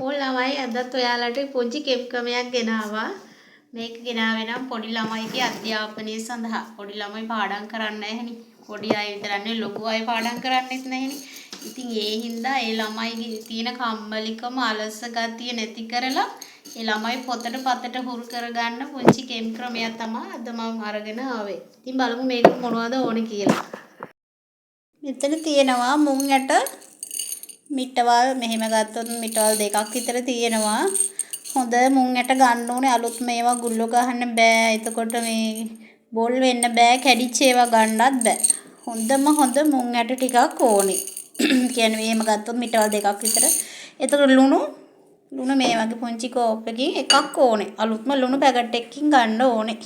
All ළමයි අදත් ඔයාලට පුංචි කෙම්කමයක් ගෙනාවා. මේක ගෙනාවේ නම් පොඩි ළමයිගේ අධ්‍යාපනය සඳහා. පොඩි ළමයි පාඩම් කරන්නේ නැහෙනි. පොඩි අය විතරනේ ලොකු අය පාඩම් කරන්නේත් නැහෙනි. ඉතින් ඒ හින්දා ඒ ළමයිගේ තියෙන කම්මැලිකම අලස ගතිය නැති කරලා ඒ ළමයි පොතට පතට හුරු කරගන්න පුංචි කෙම්ක්‍රමයක් තමයි අද මම අරගෙන ආවේ. ඉතින් බලමු මේකට මොනවද ඕනේ කියලා. මෙතන තියෙනවා මුං ඇට මිටවල් මෙහෙම ගත්තොත් මිටවල් දෙකක් විතර තියෙනවා. හොඳ මුං ඇට ගන්න ඕනේ. අලුත් මේවා ගුල්ල ගහන්න බෑ. එතකොට මේ බොල් වෙන්න බෑ. කැඩිච්ච ඒවා ගන්නත් බෑ. හොඳ මුං ඇට ටිකක් ඕනේ. කියන්නේ මෙහෙම ගත්තොත් මිටවල් දෙකක් විතර. එතකොට ලුණු මේ වගේ පුංචි කෝප් එකකින් එකක් ඕනේ. අලුත්ම ලුණු පැකට් එකකින් ගන්න ඕනේ.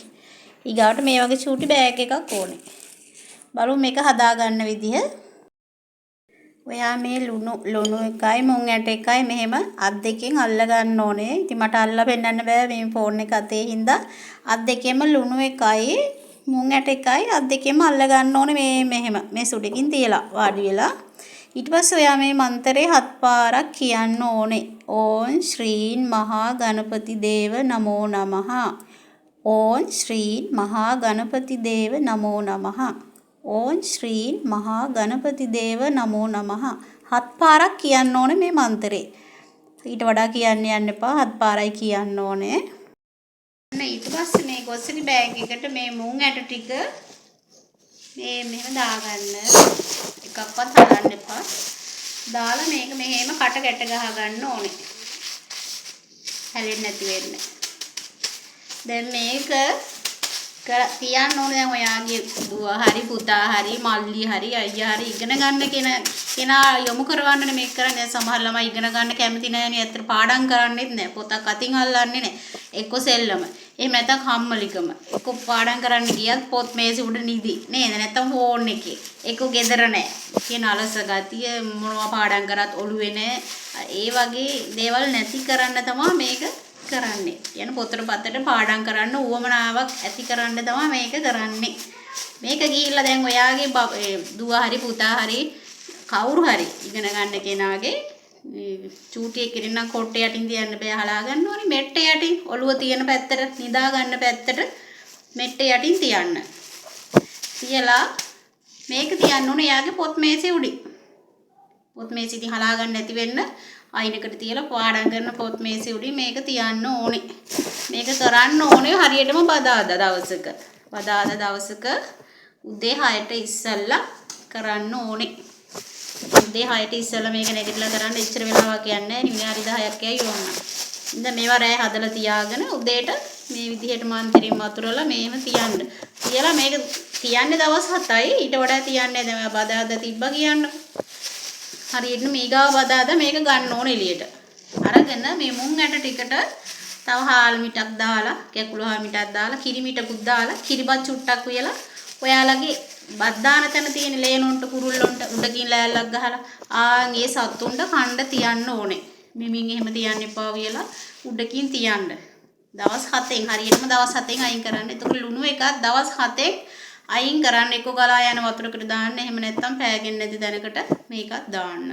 ඊගාවට මේ වගේ චූටි බෑග් එකක් ඕනේ. බලමු මේක හදාගන්න විදිහ. ඔයා මේ ලුණු එකයි මුං ඇට එකයි මෙහෙම අත් දෙකෙන් අල්ල ගන්න ඕනේ. ඉතින් මට අල්ලලා පෙන්නන්න බෑ මේ ෆෝන් එක අතේ හින්දා. අත් දෙකෙන්ම ලුණු එකයි මුං ඇට එකයි අත් දෙකෙන්ම අල්ල ගන්න ඕනේ මෙහෙම. මේ සුඩකින් තියලා වාඩි වෙලා. ඊට පස්සේ ඔයා මේ මන්තරේ 7 පාරක් කියන්න ඕනේ. ඕම් ශ්‍රීන් මහා ගණපති දේව නමෝ නමः. ඕම් ශ්‍රීන් මහා ගණපති දේව නමෝ නමः. ඕම් ශ්‍රීන් මහා ගණපති දේව නමෝ නමः. 7 පාරක් කියන්න ඕනේ මේ මන්තරේ. ඊට වඩා කියන්න යන්න එපා. 7 පාරයි කියන්න ඕනේ. ඊට පස්සේ මේ ගොස්සරි බෑග් එකට මේ මුං ඇට ටික මේ මෙහෙම දාගන්න. එකක්වත් හදන්න එපා. දාලා මේක මෙහෙම කට ගැට ගහ ගන්න ඕනේ. හැලෙන්නේ නැති වෙන්න. දැන් මේක තියන්න ඕනේ. දැන් ඔයාගේ දුව හරි පුතා හරි මල්ලි හරි අයියා හරි ඉගෙන ගන්න කෙනා යොමු කරවන්නනේ මේක කරන්නේ. සමහර ළමයි ඉගෙන ගන්න කැමති නැහැනේ. ඇත්තට පාඩම් කරන්නේත් නැහැ. පොතක් අතින් අල්ලන්නේ නැහැ. එක්ක සෙල්ලම. එහෙම නැත්නම් කම්මැලිකම. එක්ක පාඩම් කරන්න ගියත් පොත් මේසෙ උඩ නිදි. නේද? නැත්නම් ෆෝන් එකේ. එක්ක ගෙදර නැහැ. කියන අලස ගතිය මොනවා පාඩම් කරත් ඔළුවේ නැහැ. ඒ වගේ දේවල් නැති කරන්න තමයි මේක කරන්නේ. කියන පොතට පතට පාඩම් කරන්න උවමනාවක් ඇති කරන්න තමයි මේක කරන්නේ. මේක ගිහිල්ලා දැන් ඔයාගේ දුව හරි පුතා හරි කවුරු හරි ඉගෙන ගන්න කෙනාගේ චූටි එකකින් නම් කොට්ට යටින් තියන්න බෑ. හලා ගන්න ඕනේ මෙට්ට යටින් ඔළුව තියෙන පැත්තට නිදා ගන්න පැත්තට මෙට්ට යටින් තියන්න. තියලා මේක තියන්න ඕනේ එයාගේ පොත් මේසෙ උඩින්. පොත් මේසෙ ඉතින් හලා ගන්න නැති වෙන්න අයිනකට තියලා පාඩම් කරන පොත් මේසෙ උඩින් මේක තියන්න ඕනේ. මේක කරන්න ඕනේ හරියටම බදාදා දවසක. බදාදා දවසක උදේ 6ට ඉස්සෙල්ලා කරන්න ඕනේ. උදේ 6ට ඉස්සෙල්ලා මේක නැගිටලා කරන්න එච්චර වෙලාවක් යන්නේ නැහැ. විනාඩි 10ක් යයි ඕන. ඉතින් මේවා රෑ හදලා තියාගෙන උදේට මේ විදිහට මන්තරින් වතුරලා මේම තියන්න. තියලා මේක තියන්නේ දවස් 7යි. ඊට වඩා තියන්නේ දැන් බදාදා තිබ්බා කියන්න. හරියට මේගාව බදාදා මේක ගන්න ඕනේ එළියට. අරගෙන මේ මුං ඇට ටිකට තව හාල් මිටක් දාලා, කැකුළු හාල් මිටක් දාලා, කිරි මිටකුත් දාලා, කිරිබත් චුට්ටක් වියලා ඔයාලගේ බත් දාන තැන තියෙන ලේනොන්ට කුරුල්ලොන්ට උඩකින් ලෑල්ලක් ගහලා ආන් ඒ සතුන්ට කණ්ඩ තියන්න ඕනේ. මිමින් එහෙම තියන්න එපා වියලා උඩකින් තියන්න. දවස් 7න් හරියටම දවස් 7න් අයින් කරන්න. එතකොට ලුණු එකක් දවස් 7න් අයින් කරන්න. එක්ක ගලා යන වතුරකට දාන්න. එහෙම නැත්නම් පෑගෙන්නේ නැති දැනකට මේකත් දාන්න.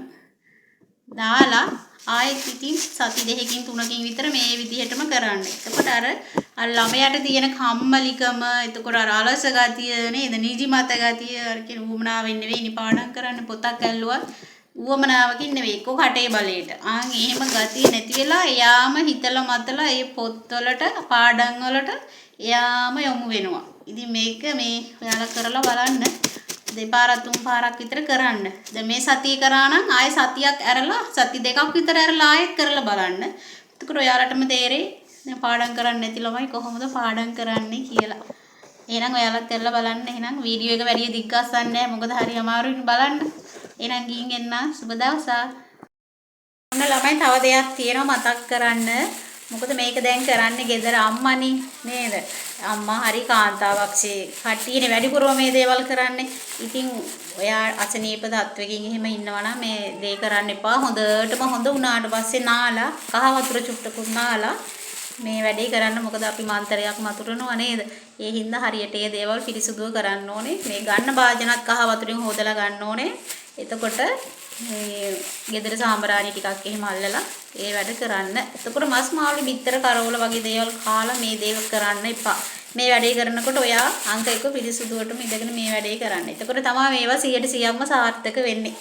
දාලා ආයෙත් ඉතින් සති 2කින් 3කින් විතර මේ විදිහටම කරන්න. එතකොට අර ළමයාට තියෙන කම්මැලිකම, එතකොට අර අලස ගතිය නේද? නිදිමත ගතිය අර කියන උවමනාවෙන් නෙවෙයි පාඩම් කරන්න පොතක් ඇල්ලුවා. උවමනාවකින් නෙවෙයි එක්ක කටේ බලයට. ආන් එහෙම ගතිය නැති වෙලා එයාම හිතලා මතලා ඒ පොත්වලට පාඩම් වලට එයාම යොමු වෙනවා. ඉතින් මේක මේ ඔයාලා කරලා බලන්න. දෙපාරක් තුන් පාරක් විතර කරන්න. දැන් මේ සතිය කරා නම් ආයෙ සතියක් ඇරලා සති දෙකක් විතර ඇරලා ආයෙත් කරලා බලන්න. එතකොට ඔයාලටම තේරෙයි දැන් පාඩම් කරන්නේ නැති ළමයි කොහොමද පාඩම් කරන්නේ කියලා. එහෙනම් ඔයාලත් කරලා බලන්න. එහෙනම් වීඩියෝ එක වැඩි දිග් ගස්සන්නේ නැහැ. මොකද හරි අමාරුයි බලන්න. එහෙනම් ගිහින් එන්න සුබ දවසක්. ඔන්න ළමයි තව දෙයක් තියෙනවා මතක් කරන්න. මොකද මේක දැන් කරන්නේ ගෙදර අම්මනේ නේද? අම්මා හරි කාන්තාවක්සේ කට්ටියනේ වැඩිපුරම මේ දේවල් කරන්නේ. ඉතින් ඔයා අසනීප තත්වයකින් එහෙම ඉන්නවා නම් මේ දේ කරන්න එපා. හොඳටම හොඳ වුණාට පස්සේ නාලා කහ වතුර චුට්ටකුත් නාලා මේ වැඩේ කරන්න. මොකද අපි මන්තරයක් මතුරනවා නේද? ඒ හින්දා හරියට මේ දේවල් පිරිසුදුව කරන්න ඕනේ. මේ ගන්න භාජනත් කහ වතුරෙන් හොදලා ගන්න ඕනේ. එතකොට මේ ගෙදර සාම්බරාණි ටිකක් එහෙම අල්ලලා ඒ වැඩ කරන්න. එතකොට මස් මාළු බිත්තර කරවල වගේ දේවල් කාලා මේ දේවල් කරන්න එපා. මේ වැඩේ කරනකොට ඔයා අංක 1 පිරිසුදුවටම ඉඳගෙන මේ වැඩේ කරන්න. එතකොට තමයි මේවා 100%ක්ම සාර්ථක වෙන්නේ.